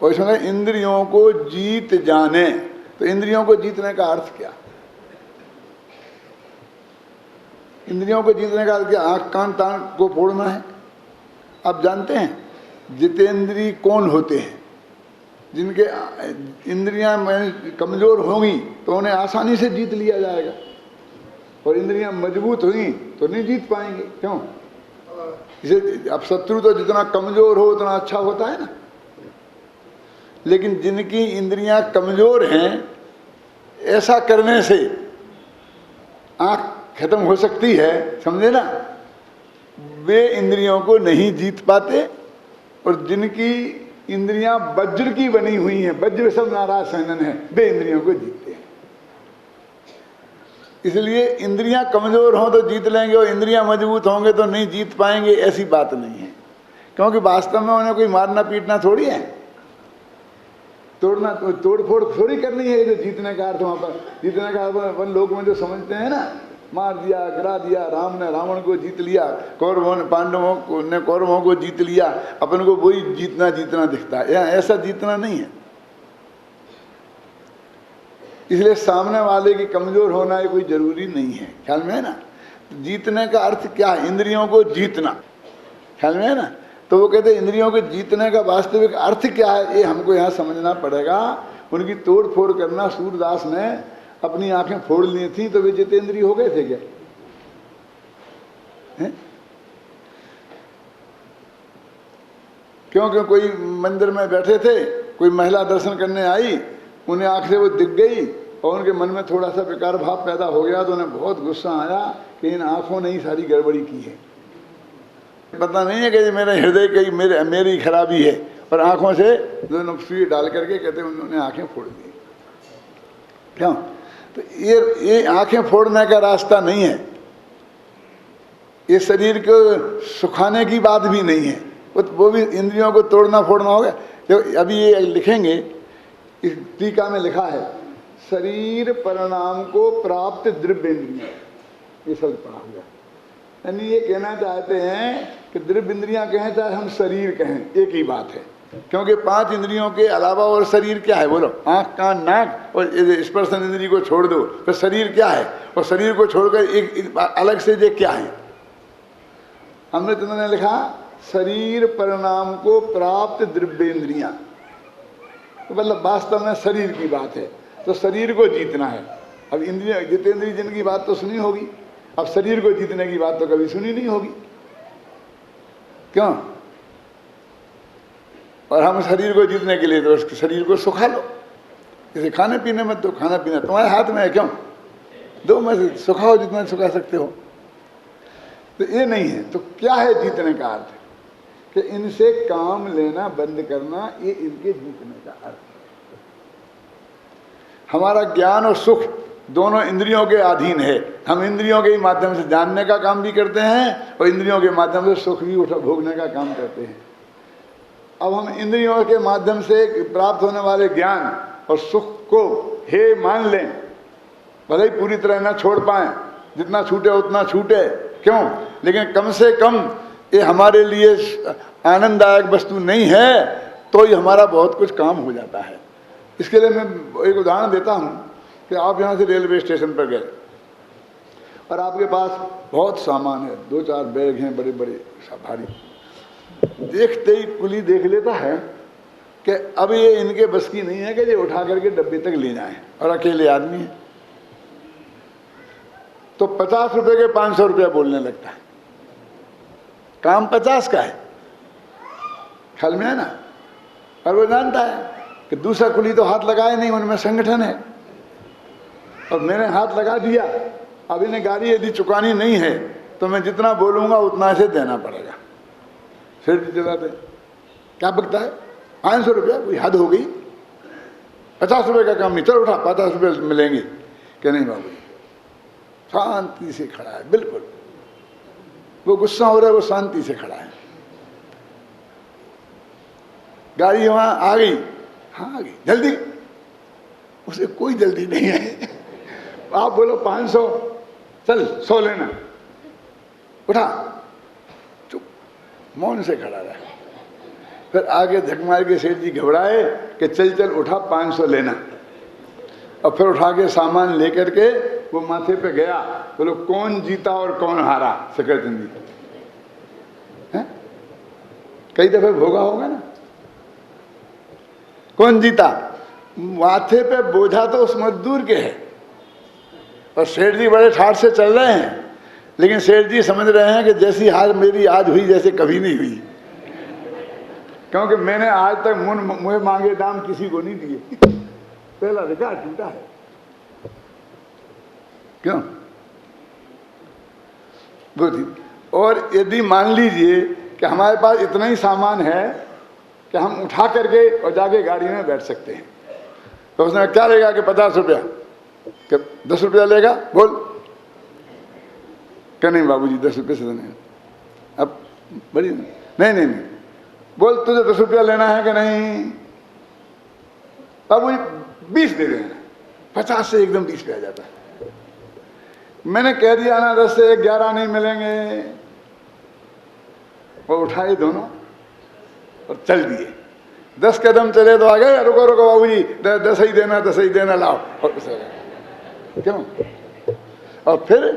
और इसमें इंद्रियों को जीत जाने, तो इंद्रियों को जीतने का अर्थ क्या? इंद्रियों को जीतने का अर्थ क्या? आँख कान तान को फोड़ना है। आप जानते हैं जितेंद्री कौन होते हैं? जिनके इंद्रियां कमजोर होंगी तो उन्हें आसानी से जीत लिया जाएगा, और इंद्रियां मजबूत हुई तो नहीं जीत पाएंगे। क्यों? इसे अब शत्रु तो जितना कमजोर हो उतना अच्छा होता है ना। लेकिन जिनकी इंद्रियां कमजोर हैं, ऐसा करने से आंख खत्म हो सकती है, समझे ना, वे इंद्रियों को नहीं जीत पाते। और जिनकी इंद्रियां वज्र की बनी हुई हैं, वज्र सब नाराज सैनन है, वे इंद्रियों को जीतते हैं। इसलिए इंद्रियां कमजोर हों तो जीत लेंगे और इंद्रियां मजबूत होंगे तो नहीं जीत पाएंगे, ऐसी बात नहीं है। क्योंकि वास्तव में उन्हें कोई मारना पीटना थोड़ी है, तोड़ना तोड़ फोड़ थोड़ी करनी है। जो जीतने का अर्थ वहां पर, जीतने का अर्थ लोग में जो समझते हैं ना, मार दिया, गिरा दिया, राम ने रावण को जीत लिया, कौरवों ने पांडवों ने कौरवों को जीत लिया, अपन को वही जीतना जीतना दिखता है। ऐसा जीतना नहीं है। इसलिए सामने वाले की कमजोर होना ये कोई जरूरी नहीं है, ख्याल में है ना। जीतने का अर्थ क्या है? इंद्रियों को जीतना, ख्याल में है ना। तो वो कहते हैं इंद्रियों को जीतने का वास्तविक अर्थ क्या है, ये हमको यहाँ समझना पड़ेगा। उनकी तोड़ फोड़ करना, सूरदास ने अपनी आंखें फोड़ ली थी तो वे जितेंद्रिय हो गए थे क्या? क्योंकि कोई मंदिर में बैठे थे, कोई महिला दर्शन करने आई, उन्हें आंख से वो दिख गई और उनके मन में थोड़ा सा विकार भाव पैदा हो गया, तो उन्हें बहुत गुस्सा आया कि इन आंखों ने ही सारी गड़बड़ी की है। पता नहीं है कि मेरे हृदय की मेरी खराबी है, और आंखों से दोनों सुई डाल करके कहते उन्होंने आंखें फोड़ दी। क्यों? तो ये आंखें फोड़ने का रास्ता नहीं है, ये शरीर को सुखाने की बात भी नहीं है, वो भी इंद्रियों को तोड़ना फोड़ना होगा। तो अभी ये लिखेंगे, इस टीका में लिखा है, शरीर परिणाम को प्राप्त द्रव्य इंद्रिय, ये सब पढ़ा हुआ। यानी ये कहना चाहते हैं कि द्रव्य इंद्रियां कहें चाहे हम शरीर कहें, एक ही बात है। क्योंकि 5 इंद्रियों के अलावा और शरीर क्या है? बोलो, आंख कान नाक और स्पर्शन इंद्रिय को छोड़ दो तो शरीर क्या है? और शरीर को छोड़कर एक अलग से ये क्या है? अमृतचंद्र ने लिखा, शरीर परिणाम को प्राप्त द्रव्य इंद्रियां, तो मतलब वास्तव में शरीर की बात है। तो शरीर को जीतना है। अब इंद्रिय जितेंद्रिय जिनकी बात तो सुनी होगी, अब शरीर को जीतने की बात तो कभी सुनी नहीं होगी। क्यों? और हम शरीर को जीतने के लिए तो उसके शरीर को सुखा लो, जैसे खाने पीने में, तो खाना पीना तुम्हारे हाथ में है। क्यों? दो में से सुखाओ जितना सुखा सकते हो। तो ये नहीं है। तो क्या है जीतने का अर्थ? कि इनसे काम लेना बंद करना, ये इनके जीतने का अर्थ है। हमारा ज्ञान और सुख दोनों इंद्रियों के अधीन है। हम इंद्रियों के ही माध्यम से जानने का काम भी करते हैं और इंद्रियों के माध्यम से सुख भी भोगने का काम करते हैं। अब हम इंद्रियों के माध्यम से प्राप्त होने वाले ज्ञान और सुख को हे मान लें, भले ही पूरी तरह ना छोड़ पाएं, जितना छूटे उतना छूटे, क्यों? लेकिन कम से कम ये हमारे लिए आनंददायक वस्तु नहीं है, तो ये हमारा बहुत कुछ काम हो जाता है। इसके लिए मैं एक उदाहरण देता हूँ कि आप यहाँ से रेलवे स्टेशन पर गए और आपके पास बहुत सामान है, 2-4 बैग हैं बड़े बड़े भारी। देखते ही कुली देख लेता है कि अब ये इनके बस की नहीं है कि ये उठा करके डब्बे तक ले जाएं, और अकेले आदमी है, तो 50 रुपए के 500 रुपया बोलने लगता है। काम 50 का है, ख्याल में है ना। और वो जानता है कि दूसरा कुली तो हाथ लगाए नहीं, उनमें संगठन है, और मैंने हाथ लगा दिया। अब इन्हें गाड़ी यदि चुकानी नहीं है तो मैं जितना बोलूँगा उतना इसे देना पड़ेगा। फिर जला दे, क्या बकता है? 500 रुपया, कोई हद हो गई। 50 रुपये का काम नहीं, चल उठा 50 रुपये मिलेंगे। क्या नहीं बाबू, शांति से खड़ा है, बिल्कुल वो गुस्सा हो रहा है, वो शांति से खड़ा है। गाड़ी वहाँ आ गई, हाँ आ गई, जल्दी, उसे कोई जल्दी नहीं है। आप बोलो 500, चल 100 लेना, उठा, चुप, मौन से खड़ा रहा। फिर आगे झक मार के सेठ जी घबराए कि चल चल उठा 500 लेना। और फिर उठा के सामान लेकर के वो माथे पे गया। बोलो कौन जीता और कौन हारा? शकरचंद जी हैं? कई दफे भोगा होगा ना। कौन जीता? माथे पे बोझा तो उस मजदूर के है और सेठ जी बड़े ठाठ से चल रहे हैं, लेकिन सेठ जी समझ रहे हैं कि जैसी हार मेरी आज हुई जैसे कभी नहीं हुई, क्योंकि मैंने आज तक मुंह मांगे दाम किसी को नहीं दिए। पहला रिकॉर्ड टूटा है। क्यों? और यदि मान लीजिए कि हमारे पास इतना ही सामान है कि हम उठा करके और जाके गाड़ी में बैठ सकते हैं, तो उसने क्या लेगा कि 50 रुपया, कि 10 रुपया लेगा? बोल। क्या नहीं बाबूजी 10 रुपये से नहीं, अब बड़ी नहीं नहीं नहीं, बोल तुझे 10 रुपया लेना है कि नहीं? बाबूजी 20 दे देना। 50 से एकदम 20 पे आ जाता है। मैंने कह दिया ना 10 से 11 नहीं मिलेंगे। वो उठाए दोनों और चल दिए। 10 कदम चले तो आ गए, रुको रुको बाबूजी 10 ही देना, 10 ही देना, लाओ। और क्यों? और फिर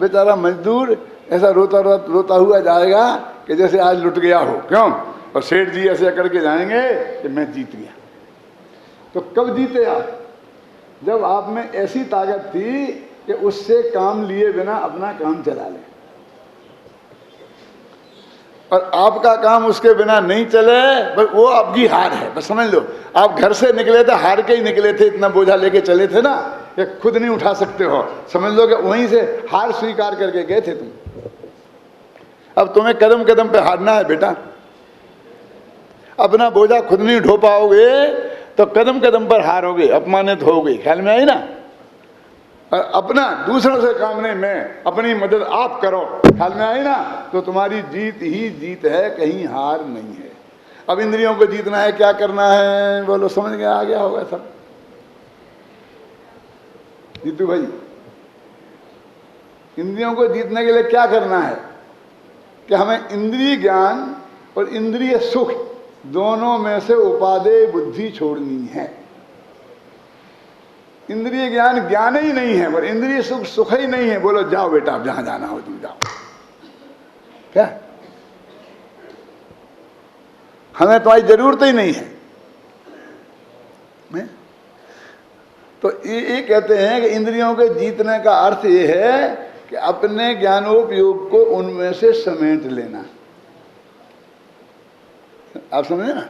बेचारा मजदूर ऐसा रोता हुआ जाएगा कि जैसे आज लुट गया हो। क्यों? और सेठ जी ऐसे करके जाएंगे कि मैं जीत गया। तो कब जीते आप? जब आप में ऐसी ताकत थी कि उससे काम लिए बिना अपना काम चला लें, और आपका काम उसके बिना नहीं चले, बस वो आपकी हार है। बस समझ लो, आप घर से निकले थे हार के ही निकले थे, इतना बोझा लेके चले थे ना कि खुद नहीं उठा सकते हो। समझ लो कि वहीं से हार स्वीकार करके गए थे तुम। अब तुम्हें कदम कदम पे हारना है बेटा। अपना बोझा खुद नहीं ढो पाओगे तो कदम कदम पर हारोगे, अपमानित होगे। ख्याल में आई ना? और अपना दूसरों से कामने में अपनी मदद आप करो, ख्याल में आई ना? तो तुम्हारी जीत ही जीत है, कहीं हार नहीं है। अब इंद्रियों को जीतना है, क्या करना है? बोलो, समझ गया? आ गया होगा सब? जीतू भाई, इंद्रियों को जीतने के लिए क्या करना है कि हमें इंद्रिय ज्ञान और इंद्रिय सुख दोनों में से उपादेय बुद्धि छोड़नी है। इंद्रिय ज्ञान ज्ञान ही नहीं है और इंद्रिय सुख सुख ही नहीं है। बोलो जाओ बेटा, आप जहां जाना हो तुम जाओ। क्या? हमें तुम्हारी जरूरत ही नहीं है। तो ये कहते हैं कि इंद्रियों के जीतने का अर्थ ये है कि अपने ज्ञानोपयोग को उनमें से समेट लेना। आप समझे ना?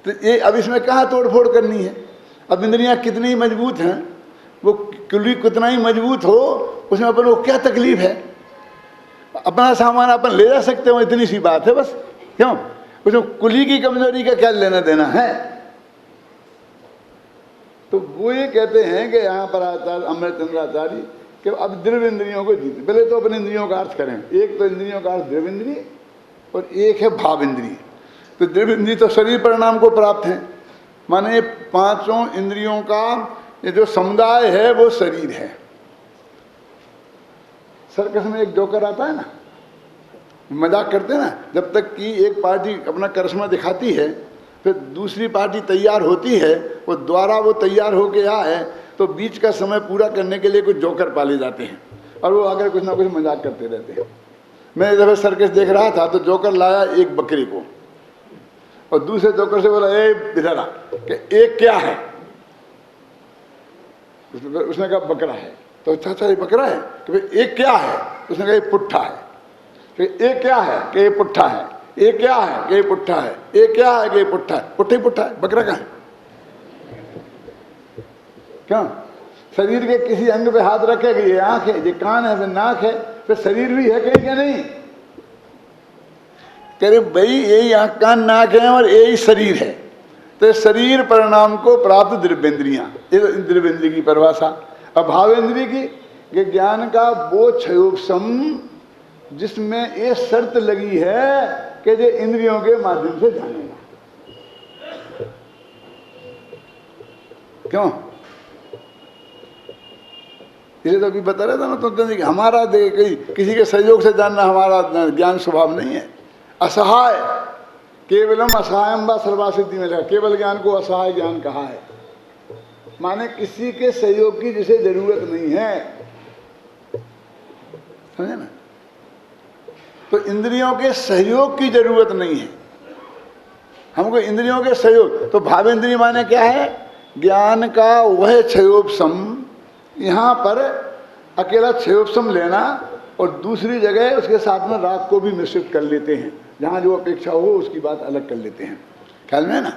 तो ये अब इसमें कहाँ तोड़फोड़ करनी है? अब इंद्रियां कितनी मजबूत हैं, वो कुली कितना ही मजबूत हो, उसमें अपन को क्या तकलीफ है? अपना सामान अपन ले जा सकते हो, इतनी सी बात है बस। क्यों? उसमें कुली की कमजोरी का क्या लेना देना है? तो वो ये कहते हैं कि यहाँ पर आचार्य अमृतचंद्राचार्य कि अब द्रव्य इंद्रियों को जीते। पहले तो अपने इंद्रियों का अर्थ करें। एक तो इंद्रियों का अर्थ द्रव्य इंद्रिय और एक है भाव इंद्रिय। तो द्रव्य इंद्रिय तो शरीर परिणाम को प्राप्त है, माने पांचों इंद्रियों का ये जो समुदाय है वो शरीर है। सर्कस में एक जोकर आता है ना, मजाक करते हैं ना, जब तक कि एक पार्टी अपना करिश्मा दिखाती है फिर दूसरी पार्टी तैयार होती है, वो द्वारा वो तैयार होके आए तो बीच का समय पूरा करने के लिए कुछ जोकर पाले जाते हैं और वो आकर कुछ ना कुछ मजाक करते रहते हैं। मैं इधर सर्कस देख रहा था तो जोकर लाया एक बकरी को और दूसरे जोकर से बोला, ए इधर आ, कि एक क्या है? उसने कहा बकरा है। तो चाचा ये बकरा है? कि एक क्या है? उसने कहा ये पुट्ठा है। कि एक क्या है? कि ये पुट्ठा है। एक क्या है? कि ये पुट्ठा है। एक क्या है? कि ये पुट्ठा है। पुट्ठा ही पुट्ठा है, बकरा कहाँ है? क्यों? शरीर के किसी अंग पे हाथ रखे कि ये आंख है, ये कान है, फिर नाक है, फिर शरीर भी है कहीं क्या नहीं? कह रहे भाई यही आंख कान नाक है और यही शरीर है। तो शरीर परिणाम को प्राप्त द्रव्येंद्रियां, ये द्रव्येंद्रिय की परिभाषा। अब भावेंद्रिय की ज्ञान का वो क्षयोपम जिसमें ये शर्त लगी है कि जो इंद्रियों के माध्यम से जानेगा। क्यों? इसे तो अभी बता रहा था ना तो हमारा किसी के सहयोग से जानना हमारा ज्ञान स्वभाव नहीं है। असहाय केवलम असहायम व सर्वासिद्धि में लगा, केवल ज्ञान को असहाय ज्ञान कहा है। माने किसी के सहयोग की जिसे जरूरत नहीं है, समझे ना। तो इंद्रियों के सहयोग की जरूरत नहीं है हमको, इंद्रियों के सहयोग। तो भावेंद्रिय माने क्या है? ज्ञान का वह क्षयोपशम, यहाँ पर अकेला क्षयोपशम लेना और दूसरी जगह उसके साथ में राग को भी मिश्रित कर लेते हैं, जहाँ जो अपेक्षा हो उसकी बात अलग कर लेते हैं, ख्याल में है ना।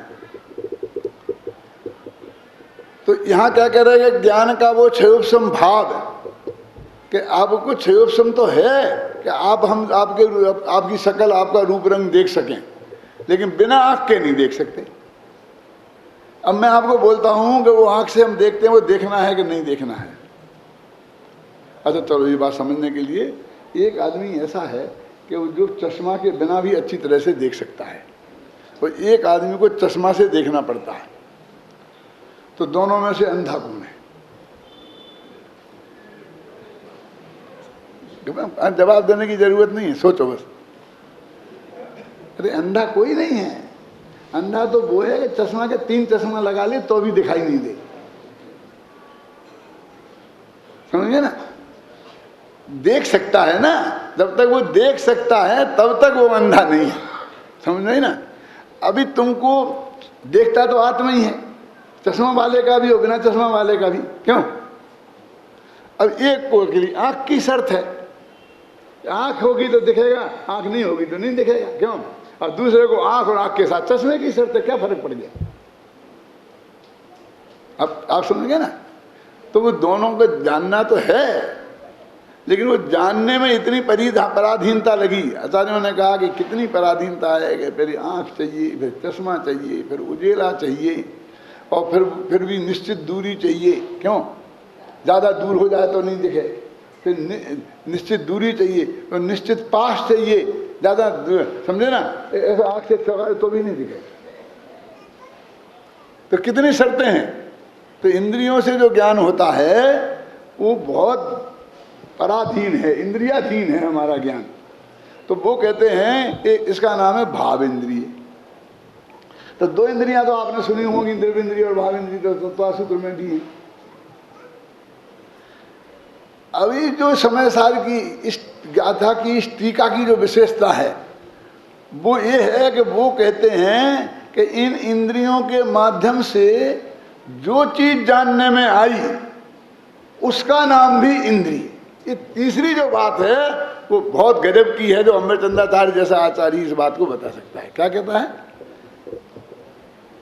तो यहाँ क्या कह रहे हैं? ज्ञान का वो क्षयोपशम भाव कि आपको क्षयोपशम तो है कि हम आपकी शकल, आपका रूप रंग देख सकें, लेकिन बिना आंख के नहीं देख सकते। अब मैं आपको बोलता हूं कि वो आंख से हम देखते हैं, वो देखना है कि नहीं देखना है। अच्छा चलो, ये बात समझने के लिए एक आदमी ऐसा है कि वो जो चश्मा के बिना भी अच्छी तरह से देख सकता है, और एक आदमी को चश्मा से देखना पड़ता है। तो दोनों में से अंधा कौन है? जवाब देने की जरूरत नहीं है, सोचो बस। अरे अंधा कोई नहीं है। अंधा तो वो है कि चश्मा के 3 चश्मा लगा ले तो भी दिखाई नहीं दे, समझिए ना। देख सकता है ना, जब तक वो देख सकता है तब तक वो अंधा नहीं है, समझ रहे ना। अभी तुमको देखता तो आत्मा ही है, चश्मा वाले का भी और बिना चश्मा वाले का भी। क्यों? अब एक को के लिए आंख की शर्त है, आंख होगी तो दिखेगा, आंख नहीं होगी तो नहीं दिखेगा। क्यों? और दूसरे को आंख और आंख के साथ चश्मे की शर्त है, क्या फर्क पड़ गया? अब आप समझ ना। तो वो दोनों को जानना तो है, लेकिन वो जानने में इतनी पराधीनता लगी। आचार्यों ने कहा कि कितनी पराधीनता है कि फिर आंख चाहिए, फिर चश्मा चाहिए, फिर उजेला चाहिए, और फिर भी निश्चित दूरी चाहिए। क्यों? ज़्यादा दूर हो जाए तो नहीं दिखे, फिर निश्चित दूरी चाहिए, और निश्चित पास चाहिए, ज़्यादा समझे ना। ऐसा आँख से चौकाए तो भी नहीं दिखे। तो कितनी शर्तें हैं। तो इंद्रियों से जो ज्ञान होता है वो बहुत पराधीन है, इंद्रियाधीन है हमारा ज्ञान। तो वो कहते हैं कि इसका नाम है भाव इंद्रिय। तो 2 इंद्रियां तो आपने सुनी होंगी, द्रव्य इंद्रिय और भाव इंद्रिय, तो सूत्र में भी है। अभी जो समय सार की इस गाथा की, इस टीका की जो विशेषता है वो ये है कि वो कहते हैं कि इन इंद्रियों के माध्यम से जो चीज जानने में आई उसका नाम भी इंद्रिय। ये तीसरी जो बात है वो बहुत गजब की है, जो अमृतचंद्राचार्य जैसा आचार्य इस बात को बता सकता है। क्या कहता है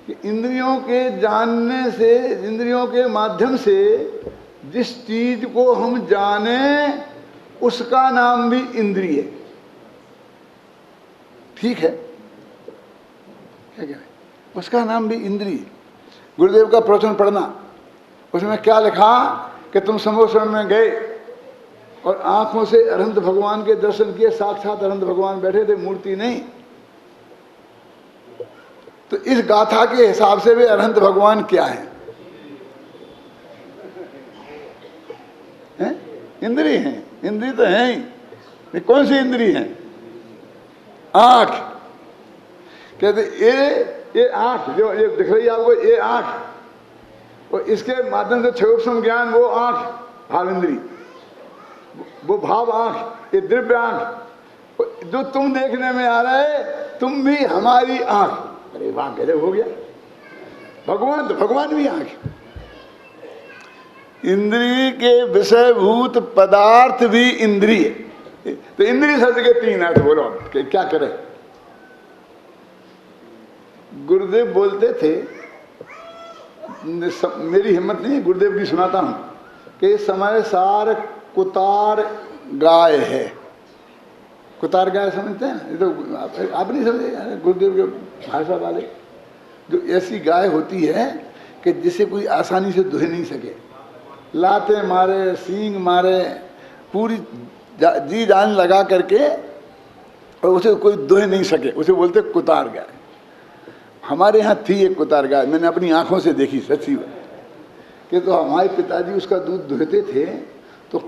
कि इंद्रियों के जानने से, इंद्रियों के माध्यम से जिस चीज को हम जाने उसका नाम भी इंद्रिय। ठीक है, क्या कह रहे? उसका नाम भी इंद्रिय। गुरुदेव का प्रवचन पढ़ना, उसमें क्या लिखा कि तुम समोश्वरण में गए और आंखों से अनंत भगवान के दर्शन किए, साक्षात अनंत भगवान बैठे थे, मूर्ति नहीं। तो इस गाथा के हिसाब से वे अनंत भगवान क्या है? इंद्रिय हैं। इंद्रिय तो है ही। ये कौन सी इंद्रिय है? आंख। कहते ये आंख जो ये दिख रही है आपको, ये आंख, और इसके माध्यम से क्षयोपशम ज्ञान, वो आंख भाव इंद्रिय, वो भाव आंख, ये दिव्य आंख जो तुम देखने में आ रहा है, तुम भी हमारी आंख। अरे वाह, गजब हो गया। भगवान तो भगवान भी आंख। इंद्रिय के विषयभूत पदार्थ भी इंद्रिय। तो इंद्रिय शब्द के 3 अर्थ बोलो कि क्या करें। गुरुदेव बोलते थे, मेरी हिम्मत नहीं, गुरुदेव की सुनाता हूं कि समय सार कुतार गाय है। कुतार गाय समझते हैं? ये तो आप नहीं समझे, गुरुदेव के भाषा वाले। जो ऐसी गाय होती है कि जिसे कोई आसानी से दुह नहीं सके, लाते मारे, सींग मारे, पूरी जी जान लगा करके, और उसे कोई दुह नहीं सके, उसे बोलते कुतार गाय। हमारे यहाँ थी एक कुतार गाय, मैंने अपनी आंखों से देखी, सच्ची बात कि तो हमारे पिताजी उसका दूध दुहते थे। तो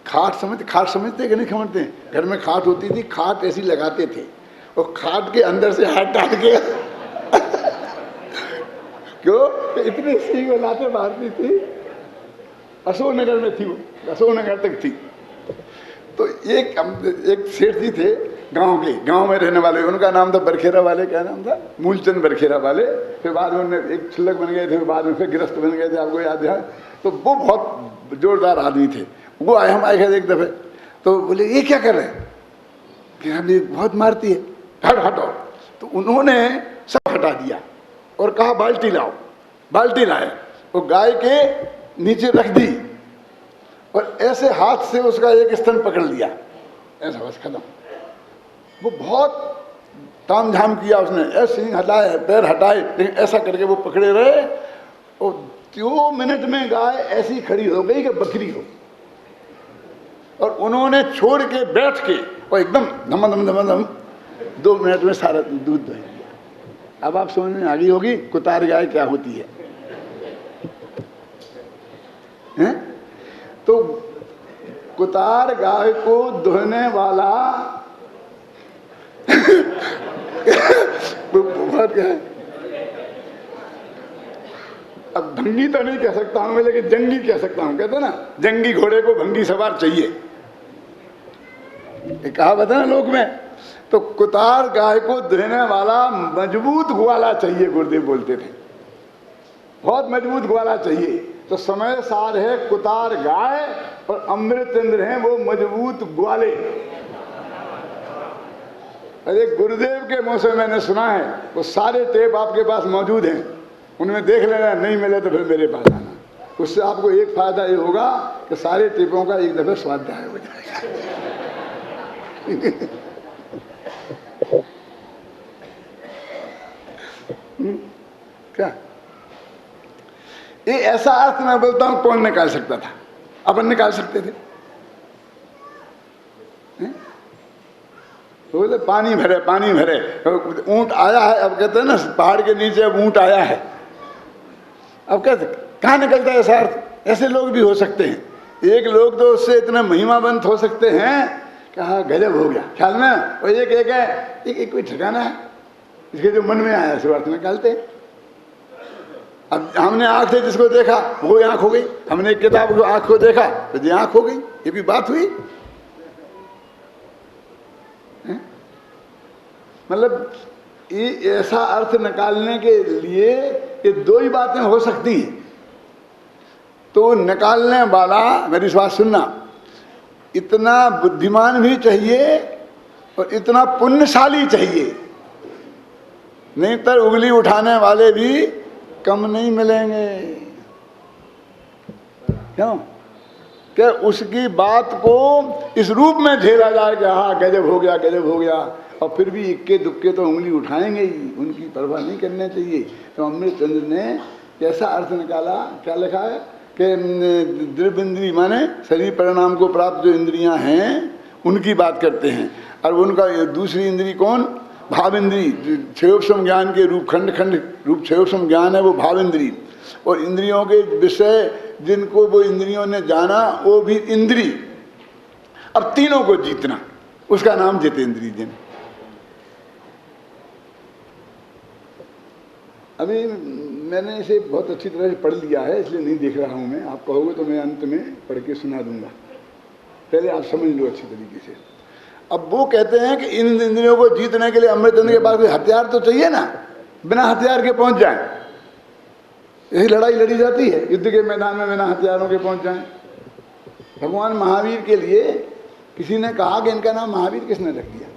खाट समझते कि नहीं समझते? घर में खाट होती थी, खाट ऐसी लगाते थे, वो खाट के अंदर से हाथ डाल के क्यों इतनी सींग लाते मारती थी। अशोकनगर में थी वो, अशोकनगर तक थी। तो एक सेठ जी थे गांव में रहने वाले, उनका नाम था बरखेरा वाले, क्या नाम था, मूलचंद बरखेरा वाले। फिर बाद में उन्हें एक छिल्लक बन गए थे, बाद में फिर गिरस्त बन गए थे, आपको याद है। तो वो बहुत जोरदार आदमी थे। वो आए, हम आए थे एक दफे, तो बोले ये क्या कर रहे हैं, कि हम ये बहुत मारती है, हटो। तो उन्होंने सब हटा दिया और कहा बाल्टी लाओ। बाल्टी लाए, वो गाय के नीचे रख दी और ऐसे हाथ से उसका एक स्तन पकड़ लिया, ऐसा बस खत्म। वो बहुत ताम झाम किया उसने, ऐसे सिंह हटाए, पैर हटाए, लेकिन ऐसा करके वो पकड़े रहे। और 2 मिनट में गाय ऐसी खड़ी हो गई कि बकरी हो। और उन्होंने छोड़ के बैठ के और एकदम धम 2 मिनट में सारा दूध दे दिया। अब आप समझ में आ गई होगी कुतार गाय क्या होती है, हैं? तो कुतार गाय को दुहने वाला बहुत है। अब भंगी तो नहीं कह सकता हूं मैं, लेकिन जंगी कह सकता हूं। कहते ना जंगी घोड़े को भंगी सवार चाहिए, ये कहावत है ना लोक में। तो कुतार गाय को दुहने वाला मजबूत ग्वाला चाहिए, गुरुदेव बोलते थे, बहुत मजबूत ग्वाला चाहिए। तो समय सार है कुतार गाय और अमृतचंद्र हैं वो मजबूत ग्वाले। अरे गुरुदेव के मुंह से मैंने सुना है, वो सारे टेप आपके पास मौजूद हैं, उनमें देख लेना, नहीं मिले तो फिर मेरे पास आना। उससे आपको एक फायदा ये होगा कि सारे टेपों का एक दफे स्वाध्याय हो जाएगा। क्या ये ऐसा अर्थ मैं बोलता हूं कौन निकाल सकता था, अपन निकाल सकते थे। तो बोले पानी भरे, पानी भरे, ऊंट आया है। अब कहते हैं ना पहाड़ के नीचे अब ऊंट आया है। अब कहते कहां निकलता है ऐसा अर्थ? ऐसे लोग भी हो सकते हैं। एक लोग तो उससे इतना महिमावंत हो सकते हैं कि हाँ गजब हो गया ख्याल में। और एक है एक कोई ठिकाना है, इसके जो मन में आया ऐसे अर्थ निकालते हैं। अब हमने आंख से जिसको देखा वो आंख हो गई, हमने एक किताब को आंख को देखा तो ये आंख हो गई। ये भी बात हुई? मतलब ये ऐसा अर्थ निकालने के लिए ये 2 ही बातें हो सकती हैं। तो निकालने वाला, मेरी बात सुनना, इतना बुद्धिमान भी चाहिए और इतना पुण्यशाली चाहिए, नहीं तो उंगली उठाने वाले भी कम नहीं मिलेंगे। क्यों? कि उसकी बात को इस रूप में झेला जाए कि हाँ गजब हो गया, गजब हो गया, और फिर भी इक्के दुक्के तो उंगली उठाएंगे ही, उनकी परवाह नहीं करनी चाहिए। तो अमृतचंद्र ने कैसा अर्थ निकाला, क्या लिखा है कि द्रव्य इंद्री माने शरीर परिणाम को प्राप्त जो इंद्रियां हैं उनकी बात करते हैं। और उनका दूसरी इंद्री कौन? भाव इंद्री। क्षयोपम ज्ञान के रूप खंड रूप क्षयोपम ज्ञान है वो भाव इंद्री। और इंद्रियों के विषय जिनको वो इंद्रियों ने जाना वो भी इंद्री। अब तीनों को जीतना उसका नाम जितेंद्रिय जन। अभी मैंने इसे बहुत अच्छी तरह से पढ़ लिया है, इसलिए नहीं देख रहा हूं मैं। आप कहोगे तो मैं अंत में पढ़ के सुना दूंगा, पहले आप समझ लो अच्छी तरीके से। अब वो कहते हैं कि इन इंद्रियों को जीतने के लिए अमृतचंद्र के पास कोई हथियार तो चाहिए ना, बिना हथियार के पहुंच जाए। यही लड़ाई लड़ी जाती है युद्ध के मैदान में, बिना हथियारों के पहुंच जाए। भगवान महावीर के लिए किसी ने कहा कि इनका नाम महावीर किसने रख दिया?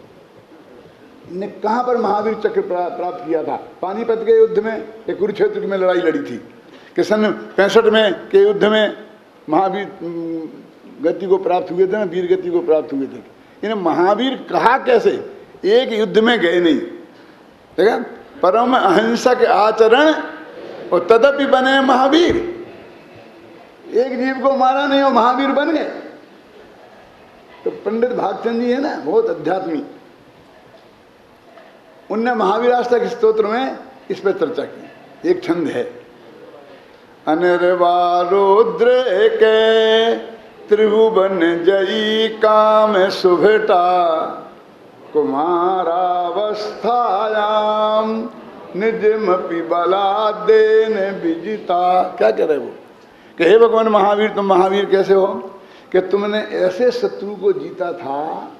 इन्हें कहाँ पर महावीर चक्र प्राप्त किया था? पानीपत के युद्ध में या कुरुक्षेत्र में लड़ाई लड़ी थी कि सन 65 में के युद्ध में महावीर गति को प्राप्त हुए थे ना, वीर गति को प्राप्त हुए थे। इन्हें महावीर कहा कैसे? एक युद्ध में गए नहीं, देखा, परम अहिंसक आचरण और तदपि बने महावीर। एक जीव को मारा नहीं और महावीर बन गए। तो पंडित भागचंद जी है ना, बहुत अध्यात्मी, उनने महावीराष्टक स्तोत्र में इस पर चर्चा की। एक छंद है, अनिर्वारुद्र के त्रिभुवन जयी काम सुभटा कुमारावस्थायाम निजमपि बलादेन विजिता। क्या कह रहे वो कि हे भगवान महावीर, तुम महावीर कैसे हो कि तुमने ऐसे शत्रु को जीता था,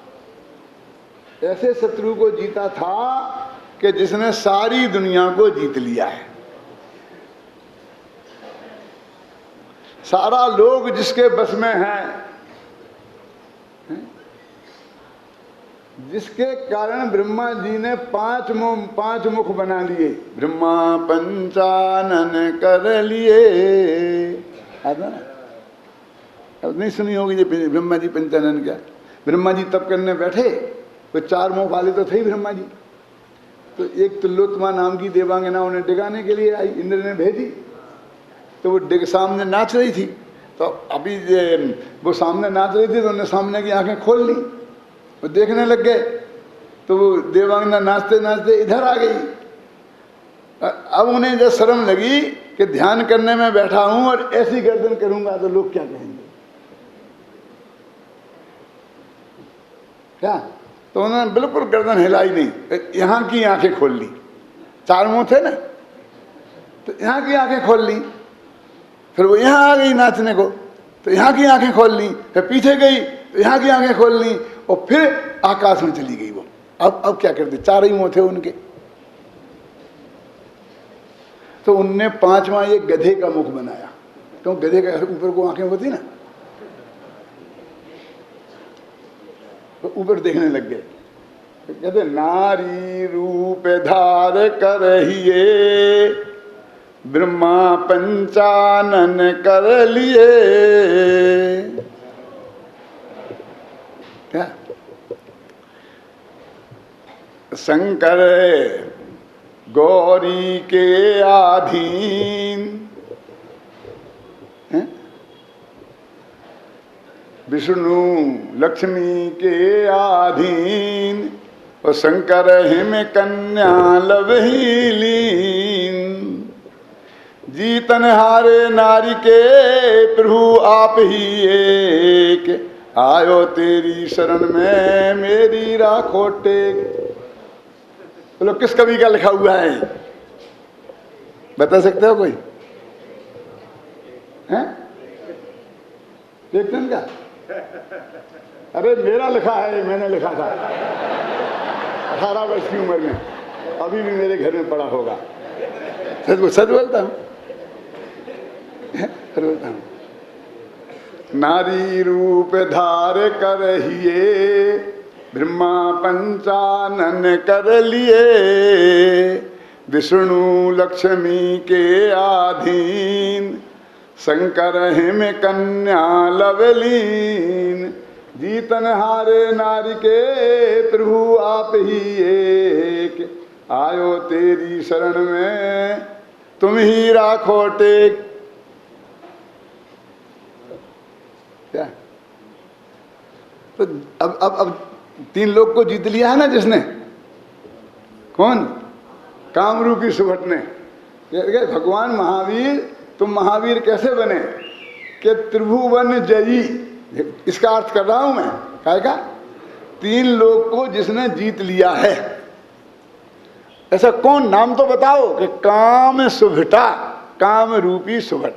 ऐसे शत्रु को जीता था कि जिसने सारी दुनिया को जीत लिया है। सारा लोग जिसके बस में है, जिसके कारण ब्रह्मा जी ने पांच मुख बना लिए। ब्रह्मा पंचानन कर लिए, आता ना? अब नहीं सुनी होगी ये ब्रह्मा जी पंचानन क्या। ब्रह्मा जी तप करने बैठे तो 4 मुख वाले तो थे ही ब्रह्मा जी। तो एक तिलोत्तमा नाम की देवांगना उन्हें डिगाने के लिए आई, इंद्र ने भेजी। तो वो डिग सामने नाच रही थी, तो अभी वो सामने नाच रही थी तो उन्हें सामने की आंखें खोल ली, वो देखने लग गए। तो वो देवांगना नाचते नाचते इधर आ गई। अब उन्हें जब शर्म लगी कि ध्यान करने में बैठा हूं और ऐसी गर्दन करूंगा तो लोग क्या कहेंगे, क्या? तो उन्होंने बिल्कुल गर्दन हिलाई नहीं, यहां की आंखें खोल ली। 4 मुंह थे ना, तो यहां की आंखें खोल ली। फिर वो यहां आ गई नाचने को, तो यहां की आंखें खोल ली। फिर पीछे गई तो यहां की आंखें खोल ली, और फिर आकाश में चली गई वो। अब क्या करते, 4 ही मुंह थे उनके। तो उनने 5वां एक गधे का मुख बनाया, क्योंकि गधे का ऊपर को आंखें होती ना, तो ऊपर देखने लग गए। तो कहते नारी रूप धार करहिए ब्रह्मा पंचानन कर लिए। क्या? शंकर गौरी के अधीन, विष्णु लक्ष्मी के अधीन, और शंकर हिम कन्या लवही लीन। जीतन हारे नारी के प्रभु आप ही एक, आयो तेरी शरण में मेरी राखो टेक। बोलो किस कवि का लिखा हुआ है, बता सकते हो कोई? हैं? कीर्तन का? अरे मेरा लिखा है, मैंने लिखा था 18 वर्ष की उम्र में, अभी भी मेरे घर में पड़ा होगा। सच बोलता हूँ, बोलता हूँ। नारी रूप धार करहिए ब्रह्मा पंचानन कर लिए, विष्णु लक्ष्मी के अधीन, शंकर हिम कन्या लवलीन। जीतन हारे नारी के प्रभु आप ही एक, आयो तेरी शरण में तुम ही राखो टेक। क्या? तो अब 3 लोग को जीत लिया है ना जिसने। कौन? कामरूपी सुभट ने। भगवान महावीर, तुम महावीर कैसे बने कि त्रिभुवन जयी, इसका अर्थ कर रहा हूं मैं। क्या का? 3 लोग को जिसने जीत लिया है, ऐसा कौन? नाम तो बताओ। कि काम सुभटा, काम रूपी सुभट,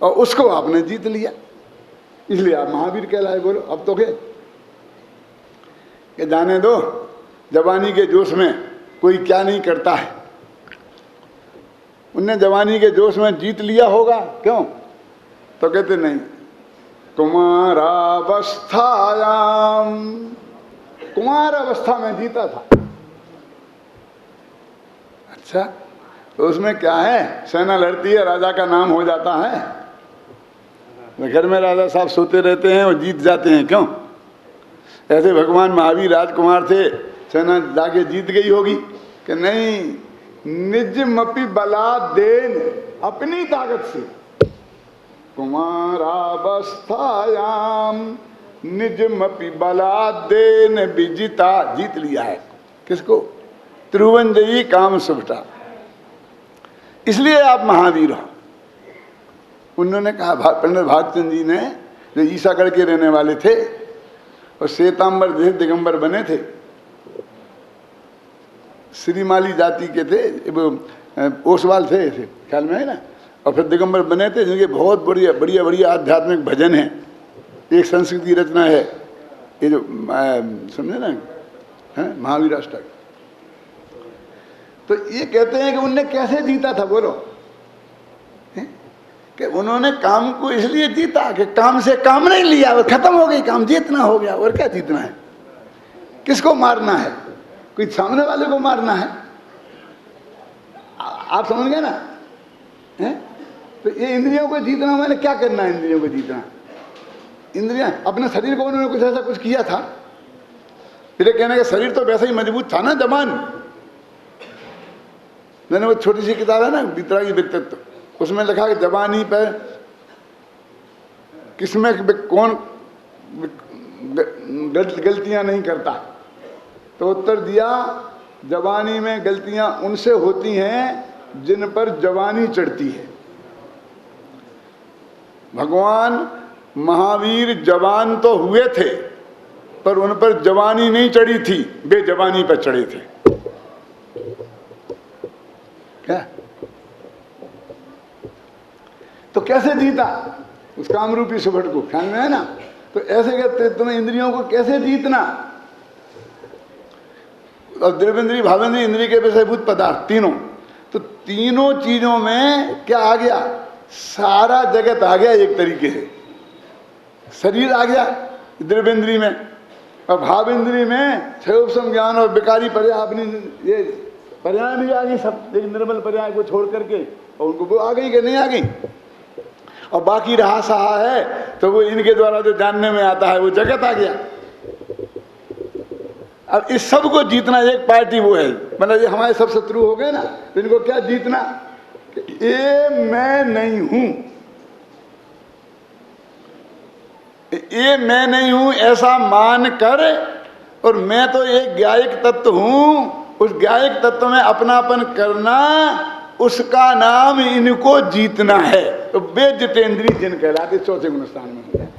और उसको आपने जीत लिया, इसलिए आप महावीर कहलाए। बोलो अब तो के जाने दो, जवानी के जोश में कोई क्या नहीं करता है। उनने जवानी के जोश में जीत लिया होगा, क्यों? तो कहते नहीं, कुमारावस्थायाम, कुमार अवस्था में जीता था। अच्छा, तो उसमें क्या है? सेना लड़ती है, राजा का नाम हो जाता है। घर में राजा साहब सोते रहते हैं और जीत जाते हैं, क्यों? ऐसे भगवान महावीर राजकुमार थे, सेना जाके जीत गई होगी कि नहीं? निजमपि बलादेन, अपनी ताकत से। कुमारावस्थायाम निजमपि बलादेन विजिता, जीत लिया है। किसको? त्रिभुवनजयी काम सुभटा। इसलिए आप महावीर हो। उन्होंने कहा, पंडित भागचंद जी ने, जो ईसागढ़ के रहने वाले थे, और श्वेतांबर जैसे दिगंबर बने थे। श्रीमाली जाति के थे, वो ओसवाल थे ऐसे ख्याल में है ना। और फिर दिगंबर बने थे, जिनके बहुत बढ़िया बढ़िया बढ़िया आध्यात्मिक भजन हैं। एक संस्कृत की रचना है, ये जो समझे ना, है महावीर अष्टक। तो ये कहते हैं कि उनने कैसे जीता था, बोलो। कि उन्होंने काम को इसलिए जीता कि काम से काम नहीं लिया, और खत्म हो गई, काम जीतना हो गया। और क्या जीतना है, किसको मारना है, कोई सामने वाले को मारना है। आप समझ गए ना, है? तो ये इंद्रियों को जीतना मैंने क्या करना है, इंद्रियों को जीतना। इंद्रियां, अपने शरीर को उन्होंने कुछ ऐसा कुछ किया था। फिर कहने का शरीर तो वैसे ही मजबूत था ना, जवान। मैंने वो छोटी सी किताब है ना, वितरागी व्यक्तित्व, उसमें लिखा कि जवानी पर किसमें कौन गलतियां नहीं करता। तो उत्तर दिया, जवानी में गलतियां उनसे होती हैं जिन पर जवानी चढ़ती है। भगवान महावीर जवान तो हुए थे, पर उन पर जवानी नहीं चढ़ी थी, वे जवानी पर चढ़े थे। क्या? तो कैसे जीता उस कामरूपी सुभट को, ख्याल में है ना। तो ऐसे कहते तुम्हें इंद्रियों को कैसे जीतना। और देवेंद्री, भावेंद्री, इंद्रिय के विषयभूत पदार्थ तीनों, तो तीनों चीजों में क्या आ गया, सारा जगत आ गया एक तरीके से। शरीर आ गया द्रव्येंद्री में, और भावेंद्री में क्षयोपशम ज्ञान और विकारी पर्याय, अपनी ये पर्याय भी आ गई सब, एक निर्मल पर्याय को छोड़ करके, और उनको वो आ गई कि नहीं आ गई। और बाकी रहा सहा है तो वो इनके द्वारा जो जानने में आता है वो जगत आ गया। अब इस सब को जीतना एक पार्टी वो है, मतलब ये हमारे सब शत्रु हो गए ना, तो इनको क्या जीतना, ये मैं नहीं हूं, ये मैं नहीं हूं ऐसा मान कर, और मैं तो एक ज्ञायक तत्व हूं, उस ज्ञायक तत्व में अपनापन करना, उसका नाम इनको जीतना है। तो वे जितेंद्री जिन कहलाते, चौथे गुणस्थान में होता है।